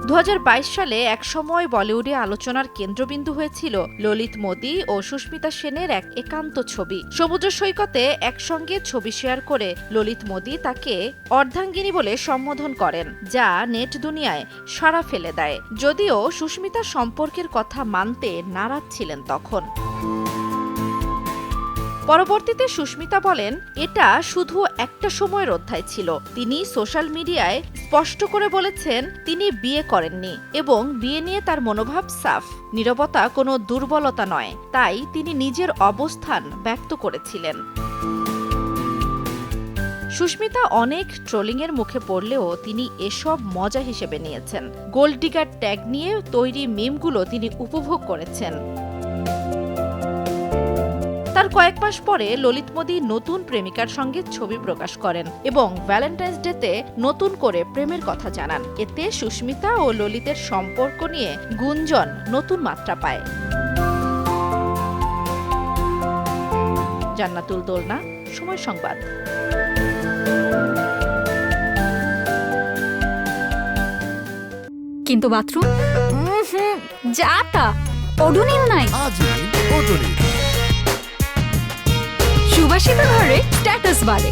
2022 সালে একসময় বলিউডে আলোচনার কেন্দ্রবিন্দু হয়েছিল ললিত মোদি ও সুস্মিতা সেনের এক একান্ত ছবি। সমুদ্র সৈকতে একসঙ্গে ছবি শেয়ার করে ললিত মোদি তাকে অর্ধাঙ্গিনী বলে সম্বোধন করেন, যা নেট দুনিয়ায় সাড়া ফেলে দেয়। যদিও সুস্মিতা সম্পর্কের কথা মানতে নারাজ ছিলেন তখন। পরবর্তীতে সুস্মিতা বলেন, এটা শুধু একটা সময়ের অধ্যায় ছিল। তিনি সোশ্যাল মিডিয়ায় স্পষ্ট করে বলেছেন তিনি বিয়ে করেননি এবং বিয়ে নিয়ে তার মনোভাব সাফ। নীরবতা কোনো দুর্বলতা নয়, তাই তিনি নিজের অবস্থান ব্যক্ত করেছিলেন। সুস্মিতা অনেক ট্রোলিংয়ের মুখে পড়লেও তিনি এসব মজা হিসেবে নিয়েছেন। গোল্ড ডিগার ট্যাগ নিয়ে তৈরি মিমগুলো তিনি উপভোগ করেছেন। তার কয়েক মাস পরে ললিত মোদি নতুন প্রেমিকার সঙ্গে ছবি প্রকাশ করেন এবং ভ্যালেন্টাইন্স ডেতে নতুন করে প্রেমের কথা জানান। এতে সুস্মিতা ও ললিতের সম্পর্ক নিয়ে গুঞ্জন নতুন মাত্রা পায়। জান্নাতুল দোলনা, সময় সংবাদ। কিন্তু বাথরুম যাতা ওডোনিল নাই। ওডোনিল সুবাসিত ঘরে স্ট্যাটাস বাড়ে।